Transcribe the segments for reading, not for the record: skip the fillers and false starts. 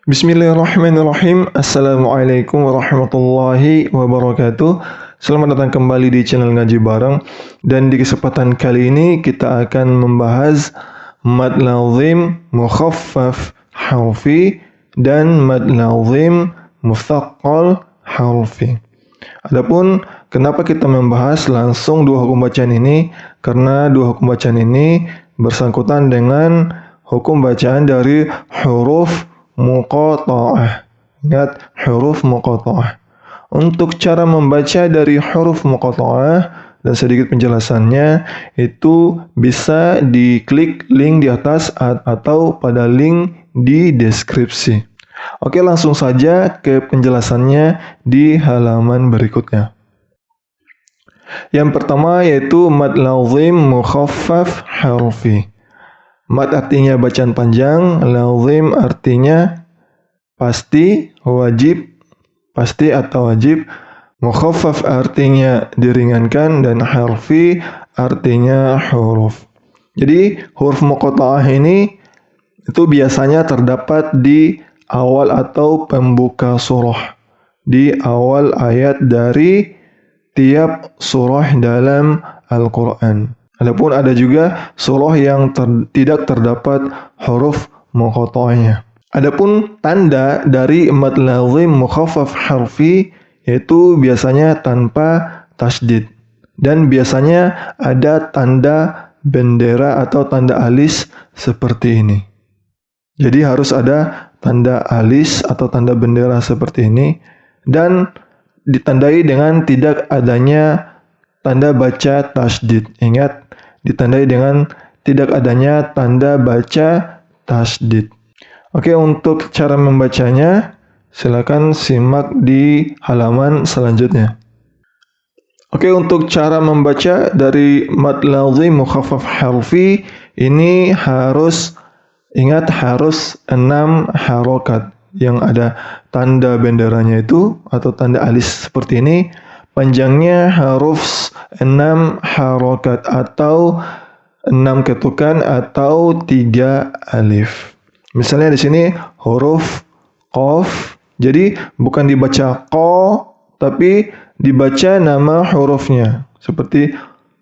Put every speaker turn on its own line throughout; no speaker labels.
Bismillahirrahmanirrahim. Assalamualaikum warahmatullahi wabarakatuh. Selamat datang kembali di channel Ngaji Bareng. Dan di kesempatan kali ini kita akan membahas mad lazim mukhaffaf harfi dan mad lazim mutsaqqal harfi. Adapun kenapa kita membahas langsung dua hukum bacaan ini? Karena dua hukum bacaan ini bersangkutan dengan hukum bacaan dari huruf muqatta'ah. Ingat, huruf muqatta'ah. Untuk cara membaca dari huruf muqatta'ah dan sedikit penjelasannya itu bisa diklik link di atas atau pada link di deskripsi. Oke, langsung saja ke penjelasannya di halaman berikutnya. Yang pertama yaitu mad lazim mukhaffaf harfi. Mad artinya bacaan panjang, lazim artinya pasti, wajib, pasti atau wajib, mukhaffaf artinya diringankan, dan harfi artinya huruf. Jadi huruf muqatta'ah ini itu biasanya terdapat di awal atau pembuka surah, di awal ayat dari tiap surah dalam Al-Quran. Adapun ada juga surah yang tidak terdapat huruf muqatta'ahnya. Adapun tanda dari mad lazim mukhaffaf harfi yaitu biasanya tanpa tasydid dan biasanya ada tanda bendera atau tanda alis seperti ini. Jadi harus ada tanda alis atau tanda bendera seperti ini dan ditandai dengan tidak adanya tanda baca tasydid. Ingat, ditandai dengan tidak adanya tanda baca tasydid. Oke, untuk cara membacanya silakan simak di halaman selanjutnya. Oke, untuk cara membaca dari mad lazim mukhaffaf harfi ini harus ingat, harus 6 harokat yang ada tanda benderanya itu atau tanda alis seperti ini. Panjangnya harus 6 harokat atau 6 ketukan atau 3 alif. Misalnya di sini huruf qaf, jadi bukan dibaca qa, tapi dibaca nama hurufnya. Seperti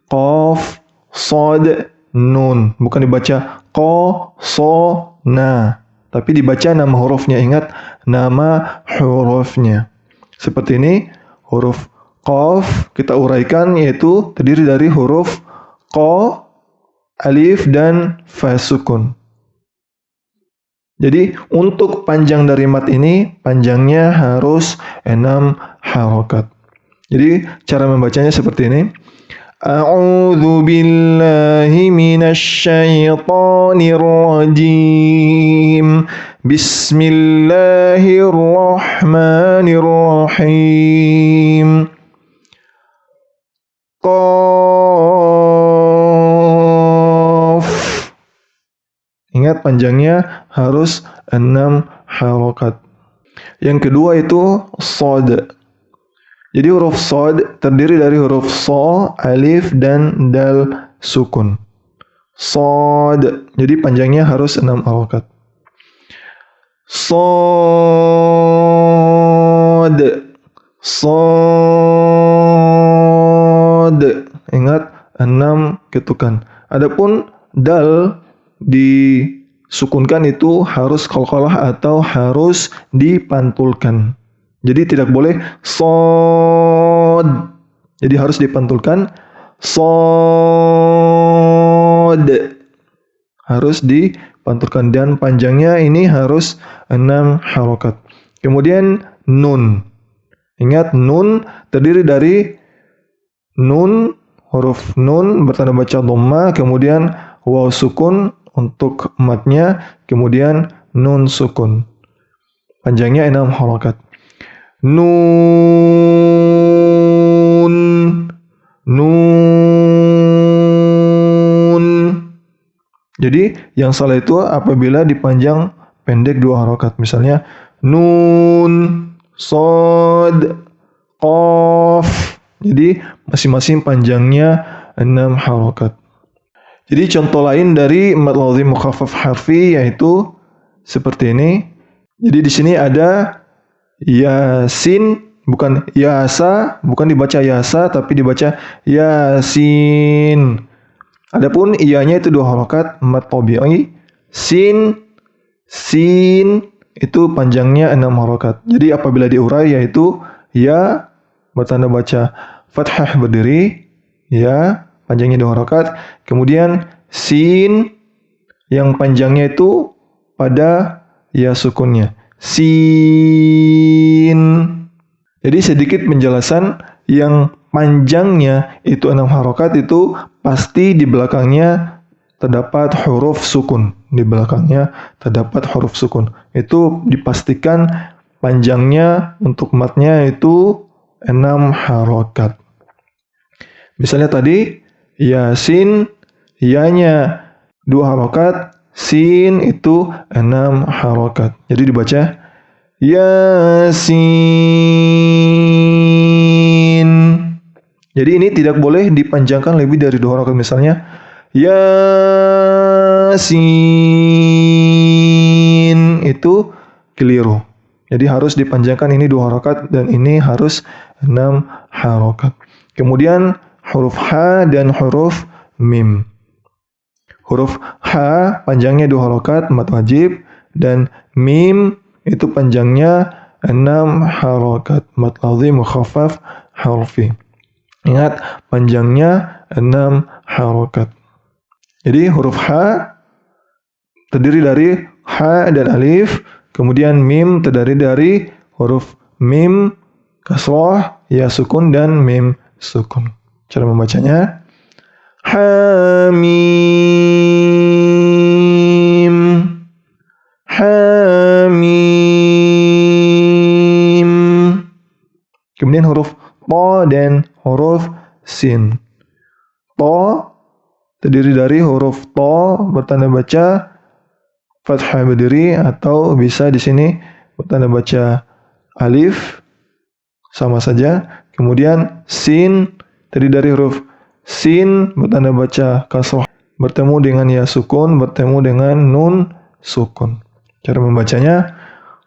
qaf, shad, nun. Bukan dibaca qa, so, na. Tapi dibaca nama hurufnya. Ingat, nama hurufnya. Seperti ini, huruf qaf kita uraikan yaitu terdiri dari huruf qa, alif, dan fa sukun. Jadi untuk panjang dari mad ini panjangnya harus 6 harokat. Jadi cara membacanya seperti ini. A'udzu billahi minasy syaithanir rajim. Bismillahirrahmanirrahim. Qaf. Ingat, panjangnya harus 6 harokat. Yang kedua itu shad. Jadi huruf shad terdiri dari huruf so, alif, dan dal sukun. Shad. Jadi panjangnya harus 6 harokat. Shad. Shad. Ingat, 6 ketukan. Adapun dal disukunkan itu harus qalqalah atau harus dipantulkan. Jadi tidak boleh shad. Jadi harus dipantulkan. Shad. Harus dipantulkan dan panjangnya ini harus 6 harokat. Kemudian nun. Ingat, nun terdiri dari nun, huruf nun bertanda baca dhamma, kemudian waw sukun untuk matnya, kemudian nun sukun. Panjangnya 6 harokat. Nun, nun. Jadi yang salah itu apabila dipanjang pendek 2 harokat. Misalnya nun, shad, qaf. Jadi masing-masing panjangnya 6 harokat. Jadi contoh lain dari mad lazim mukhaffaf harfi yaitu seperti ini. Jadi di sini ada yasin, bukan yasa, bukan dibaca yasa tapi dibaca yasin. Adapun iyanya itu 2 harakat mad tabi'i. Sin itu panjangnya 6 harakat. Jadi apabila diurai yaitu ya bertanda baca fathah berdiri, ya panjangnya 2 harakat. Kemudian sin yang panjangnya itu pada ya sukunnya. Sin. Jadi sedikit penjelasan, yang panjangnya itu 6 harokat itu pasti di belakangnya terdapat huruf sukun. Di belakangnya terdapat huruf sukun. Itu dipastikan panjangnya untuk matnya itu 6 harokat. Misalnya tadi yasin, yanya 2 harokat, sin itu 6 harokat. Jadi dibaca yasin. Jadi ini tidak boleh dipanjangkan lebih dari 2 harokat. Misalnya yasin itu keliru. Jadi harus dipanjangkan ini 2 harokat dan ini harus 6 harokat. Kemudian huruf H dan huruf mim. Huruf H panjangnya 2 harokat mad wajib, dan mim itu panjangnya 6 harokat mad lazim mukhaffaf harfi. Ingat, panjangnya 6 harokat. Jadi huruf H terdiri dari H dan alif, kemudian mim terdiri dari huruf mim, kasrah, ya sukun, dan mim sukun. Cara membacanya Hamim, Hamim. Kemudian huruf to dan huruf sin. To terdiri dari huruf to bertanda baca fathah berdiri, atau bisa di sini bertanda baca alif, sama saja. Kemudian sin terdiri dari huruf sin bertanda baca kasrah bertemu dengan ya sukun, bertemu dengan nun sukun. Cara membacanya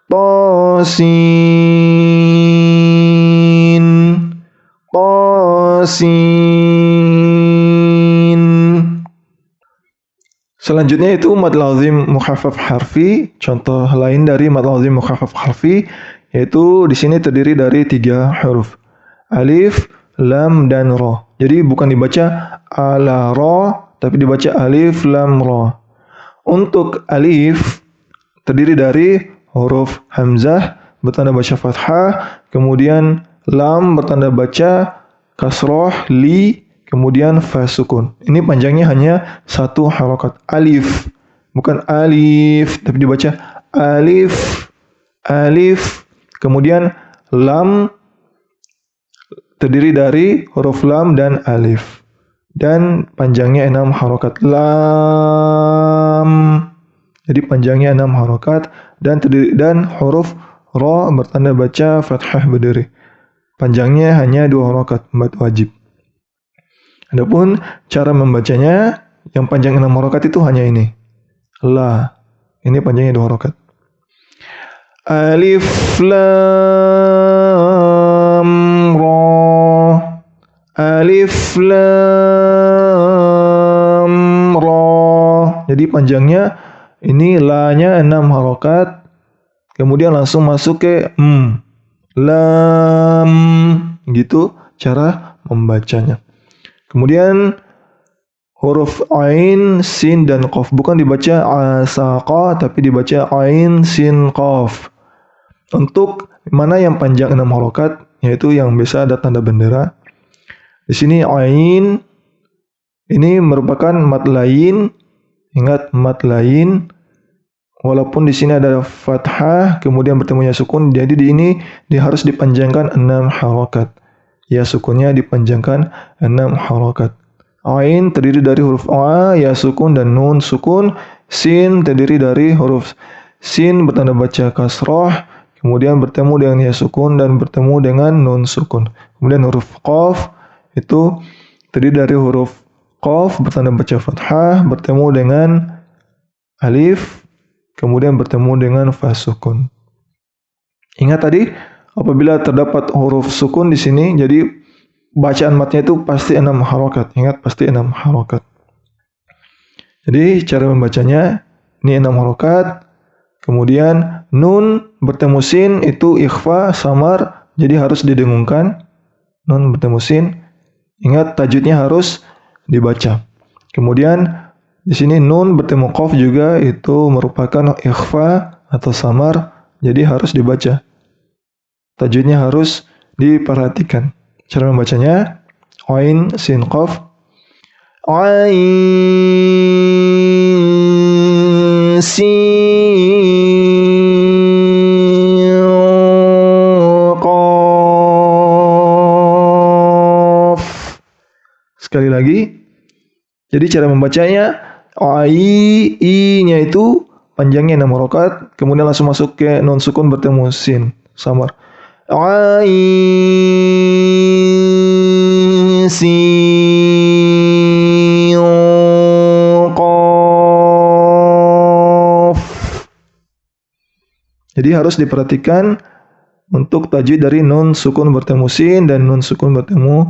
tosin, tosin. Selanjutnya itu mad lazim mukhaffaf harfi. Contoh lain dari mad lazim mukhaffaf harfi yaitu di sini terdiri dari 3 huruf, alif, lam, dan ra. Jadi bukan dibaca ala ra, tapi dibaca alif, lam, ra. Untuk alif terdiri dari huruf hamzah bertanda baca fathah, kemudian lam bertanda baca kasroh, li, kemudian fa sukun. Ini panjangnya hanya 1 harokat. Alif, bukan alif, tapi dibaca alif, alif. Kemudian lam terdiri dari huruf lam dan alif, dan panjangnya 6 harokat. Lam. Jadi panjangnya 6 harokat dan huruf ra bertanda baca fathah berdiri. Panjangnya hanya 2 harokat mad wajib. Adapun cara membacanya, yang panjang 6 harokat itu hanya ini. La. Ini panjangnya 2 harokat. Alif lam ra. Alif lam ra. Jadi panjangnya ini la-nya 6 harokat. Kemudian langsung masuk ke lam. Gitu cara membacanya. Kemudian huruf ain, sin, dan qaf. Bukan dibaca asaqa, tapi dibaca ain, sin, qaf. Untuk mana yang panjang 6 harokat, yaitu yang biasa ada tanda bendera. Di sini ain ini merupakan mad lain. Ingat, mad lain. Walaupun di sini ada fathah, kemudian bertemunya sukun, jadi di ini harus dipanjangkan 6 harokat. Ya sukunnya dipanjangkan 6 harokat. Ain terdiri dari huruf a, ya sukun, dan nun sukun. Sin terdiri dari huruf sin bertanda baca kasrah, kemudian bertemu dengan ya sukun dan bertemu dengan nun sukun. Kemudian huruf qaf itu terdiri dari huruf qaf bertanda baca fathah, bertemu dengan alif, kemudian bertemu dengan fa sukun. Ingat tadi, apabila terdapat huruf sukun di sini, jadi bacaan matnya itu pasti 6 harokat. Ingat, pasti 6 harokat. Jadi cara membacanya, ini 6 harokat. Kemudian nun bertemu sin itu ikhfa, samar, jadi harus didengungkan. Nun bertemu sin. Ingat, tajwidnya harus dibaca. Kemudian di sini nun bertemu qaf juga itu merupakan ikhfa atau samar, jadi harus dibaca. Tajwidnya harus diperhatikan. Cara membacanya, ain sin qaf, ain sin qaf. Sekali lagi. Jadi cara membacanya, i-nya itu panjangnya 6 harokat, kemudian langsung masuk ke nun sukun bertemu sin, samar. Ain sin qaf. Jadi harus diperhatikan untuk tajwid dari nun sukun bertemu sin dan nun sukun bertemu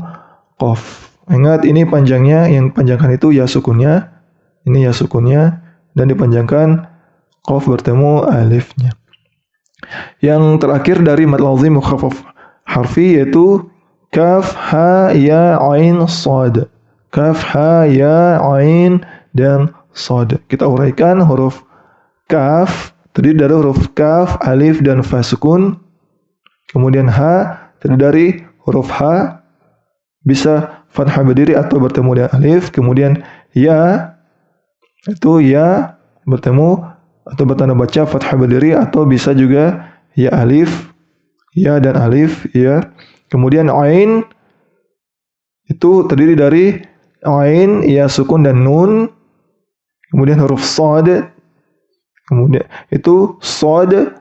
qaf. Ingat, ini panjangnya, yang panjangkan itu ya sukunnya, ini ya sukunnya, dan dipanjangkan qaf bertemu alifnya. Yang terakhir dari mad lazim mukhaffaf harfi yaitu kaf, ha, ya, ain, shad. Kaf, ha, ya, ain, dan shad. Kita uraikan huruf kaf terdiri dari huruf kaf, alif, dan fa sukun. Kemudian ha terdiri dari huruf ha, bisa fathah berdiri atau bertemu dengan alif. Kemudian ya, itu ya bertemu atau bertanda baca fathah berdiri atau bisa juga ya alif, ya dan alif, ya. Kemudian ain itu terdiri dari ain, ya sukun dan nun. Kemudian huruf shad, kemudian itu shad,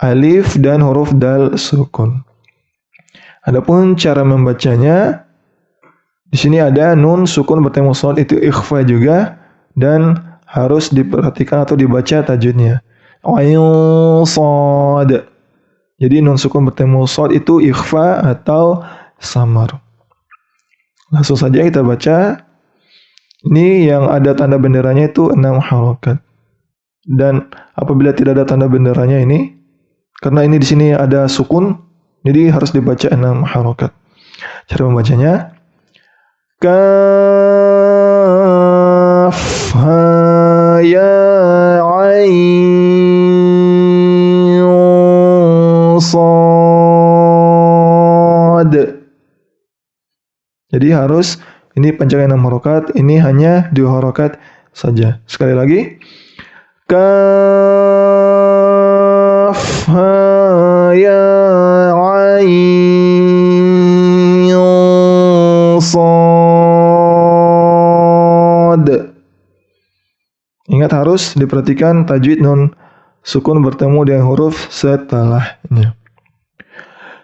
alif, dan huruf dal sukun. Adapun cara membacanya, di sini ada nun sukun bertemu shad itu ikhfa juga dan harus diperhatikan atau dibaca tajwidnya. Ain shad. Jadi nun sukun bertemu shad itu ikhfa atau samar. Langsung saja kita baca. Ini yang ada tanda benderanya itu 6 harokat. Dan apabila tidak ada tanda benderanya ini, karena ini di sini ada sukun, jadi harus dibaca 6 harokat. Cara membacanya, kaf, ha, ya, ain, shad. Jadi harus, ini panjangnya 6 harokat, ini hanya 2 harokat saja. Sekali lagi, kaf, ha, ya, ain, shad. Ingat, harus diperhatikan tajwid nun sukun bertemu dengan huruf setelahnya.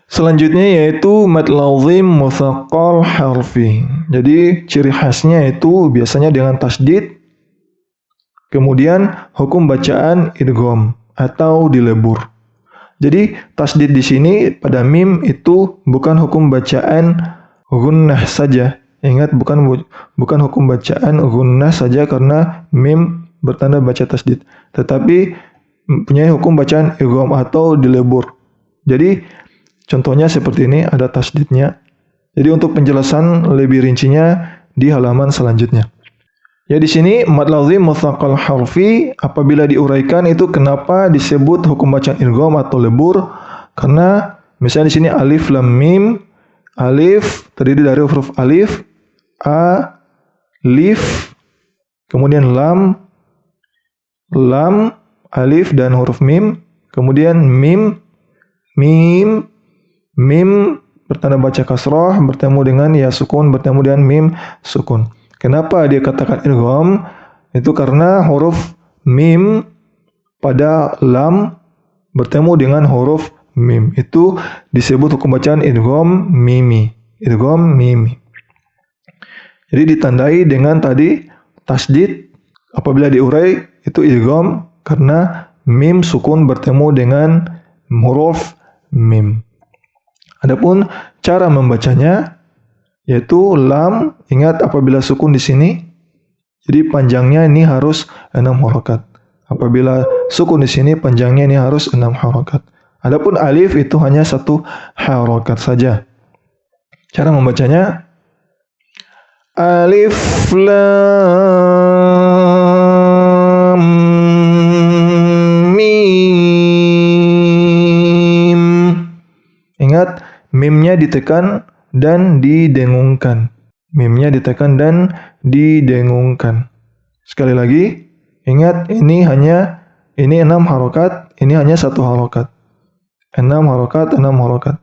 Selanjutnya yaitu mad lazim mutsaqqal harfi. Jadi ciri khasnya itu biasanya dengan tasdid, kemudian hukum bacaan idgham atau dilebur. Jadi tasdid di sini pada mim itu bukan hukum bacaan gunnah saja. Ingat, bukan hukum bacaan gunnah saja karena mim bertanda baca tasdid, tetapi punya hukum bacaan idgham atau dilebur. Jadi contohnya seperti ini, ada tasdidnya. Jadi untuk penjelasan lebih rincinya di halaman selanjutnya. Ya, di sini mad lazim mutsaqqal harfi apabila diuraikan itu kenapa disebut hukum bacaan idgham atau lebur? Karena misalnya di sini alif lam mim, alif terdiri dari huruf alif, a, lif, kemudian lam, alif dan huruf mim, kemudian mim, mim bertanda baca kasrah bertemu dengan ya sukun bertemu dengan mim sukun. Kenapa dia katakan idgham? Itu karena huruf mim pada lam bertemu dengan huruf mim. Itu disebut hukum bacaan idgham mimi. Idgham mimi. Jadi ditandai dengan tadi tasdid, apabila diurai itu idgham karena mim sukun bertemu dengan huruf mim. Adapun cara membacanya yaitu lam, ingat apabila sukun di sini, jadi panjangnya ini harus 6 harokat. Apabila sukun di sini panjangnya ini harus 6 harokat. Adapun alif itu hanya 1 harokat saja. Cara membacanya alif lam mim. Ingat mimnya ditekan dan didengungkan. Mimnya ditekan dan didengungkan. Sekali lagi, ingat ini 6 harokat, ini hanya 1 harokat. 6 harokat, 6 harokat.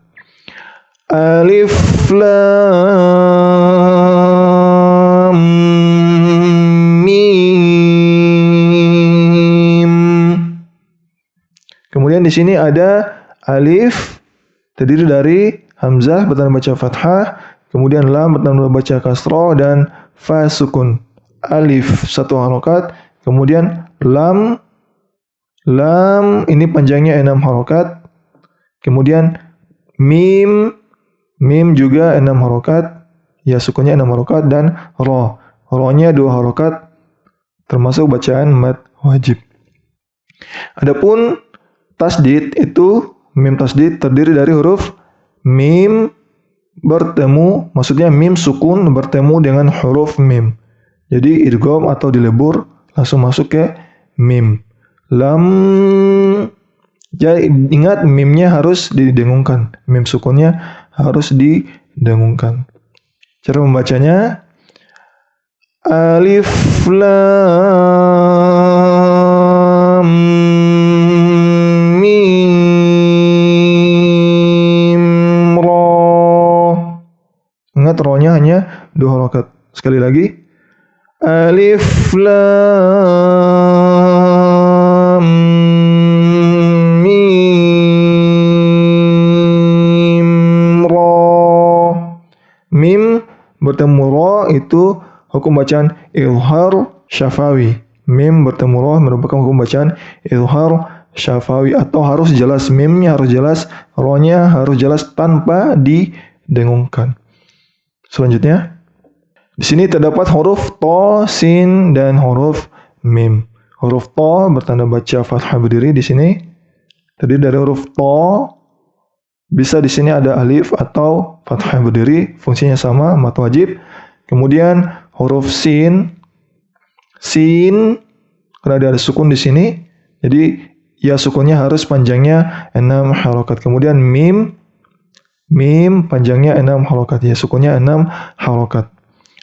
Alif lam mim. Kemudian di sini ada alif terdiri dari hamzah bertanda baca fathah, kemudian lam bertanda baca kasroh, dan fa sukun. Alif 1 harokat, kemudian lam ini panjangnya 6 harokat, kemudian mim juga 6 harokat, ya sukunnya 6 harokat, dan ro-nya 2 harokat, termasuk bacaan mad wajib. Adapun tasdid itu mim tasdid terdiri dari huruf mim bertemu, maksudnya mim sukun bertemu dengan huruf mim. Jadi idgham atau dilebur langsung masuk ke mim. Lam, jadi ingat mimnya harus didengungkan. Mim sukunnya harus didengungkan. Cara membacanya alif lam mim ra. Ingat ro-nya hanya 2 harokat. Sekali lagi alif lam mim ra. Mim bertemu ro itu hukum bacaan izhar syafawi. Mim bertemu ro merupakan hukum bacaan izhar syafawi, atau harus jelas, mimnya harus jelas, ro-nya harus jelas tanpa didengungkan. Selanjutnya di sini terdapat huruf to, sin, dan huruf mim. Huruf to bertanda baca fathah berdiri di sini. Terdiri dari huruf to, bisa di sini ada alif atau fathah berdiri, fungsinya sama, mad wajib. Kemudian huruf sin, karena ada sukun di sini, jadi ya sukunnya harus panjangnya 6 harokat. Kemudian mim panjangnya 6 harokat, ya sukunnya 6 harokat.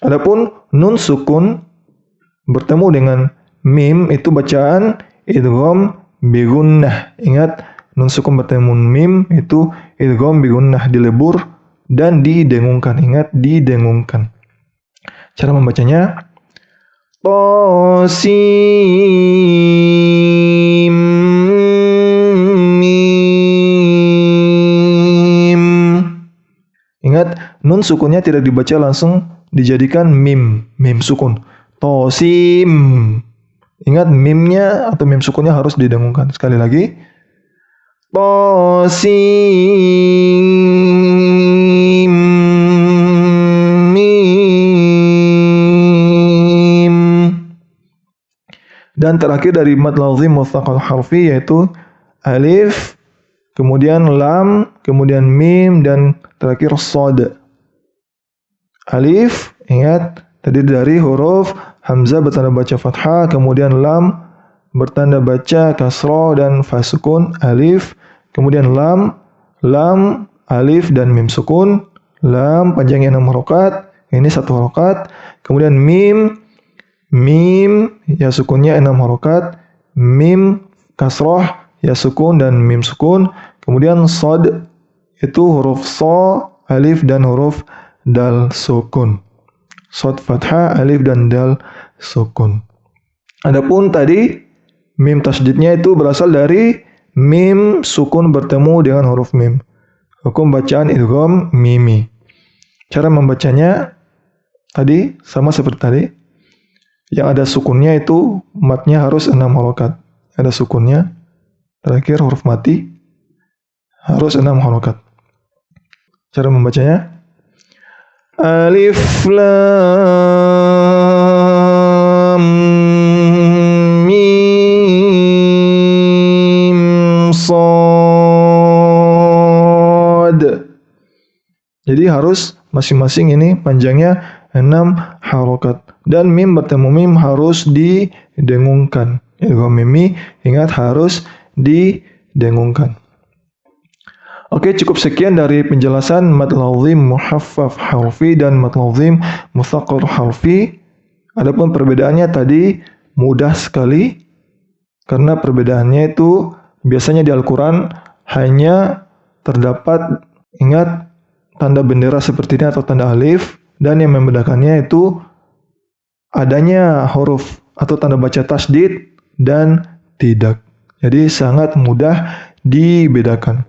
Adapun nun sukun bertemu dengan mim itu bacaan idgham bi gunnah. Ingat, nun sukun bertemu mim itu idgham bi gunnah, dilebur dan didengungkan. Ingat, didengungkan. Cara membacanya to sin mim. Ingat, nun sukunnya tidak dibaca langsung, dijadikan mim sukun. Tosim. Ingat, mimnya atau mim sukunnya harus didengungkan. Sekali lagi. Tosim mim. Dan terakhir dari mad lazim mustaqal harfi yaitu alif, kemudian lam, kemudian mim, dan terakhir shad. Alif, ingat, terdiri dari huruf hamzah bertanda baca fathah, kemudian lam bertanda baca kasroh dan fa sukun. Alif, kemudian lam, alif, dan mim sukun. Lam panjangnya 6 harokat, ini 1 harokat. Kemudian mim, ya sukunnya 6 harokat. Mim kasroh, ya sukun, dan mim sukun. Kemudian shad, itu huruf so, alif, dan huruf dal sukun. Shad fathah, alif, dan dal sukun. Adapun tadi mim tasdidnya itu berasal dari mim sukun bertemu dengan huruf mim. Hukum bacaan idgham mimi. Cara membacanya tadi sama seperti tadi. Yang ada sukunnya itu matnya harus 6 harokat. Ada sukunnya. Terakhir huruf mati harus 6 harokat. Cara membacanya, Alif Lam Mim Shad. Jadi harus masing-masing ini panjangnya 6 harokat. Dan mim bertemu mim harus didengungkan. Mimi ingat harus didengungkan. Oke, cukup sekian dari penjelasan mad lazim muhaffaf harfi dan mad lazim mutsaqqal harfi. Adapun perbedaannya tadi mudah sekali karena perbedaannya itu biasanya di Al-Qur'an hanya terdapat, ingat, tanda bendera seperti ini atau tanda alif, dan yang membedakannya itu adanya huruf atau tanda baca tasdid dan tidak. Jadi sangat mudah dibedakan.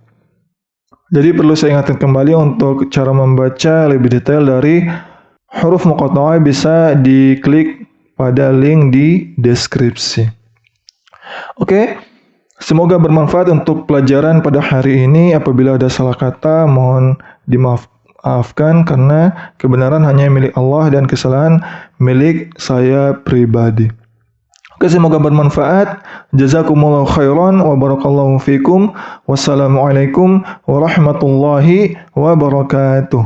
Jadi perlu saya ingatkan kembali untuk cara membaca lebih detail dari huruf muqatta'ah bisa diklik pada link di deskripsi. Oke, semoga bermanfaat untuk pelajaran pada hari ini. Apabila ada salah kata, mohon dimaafkan karena kebenaran hanya milik Allah dan kesalahan milik saya pribadi. Oke, semoga bermanfaat. Jazakumullahu khairan wa barakallahu fikum. Wassalamualaikum warahmatullahi wabarakatuh.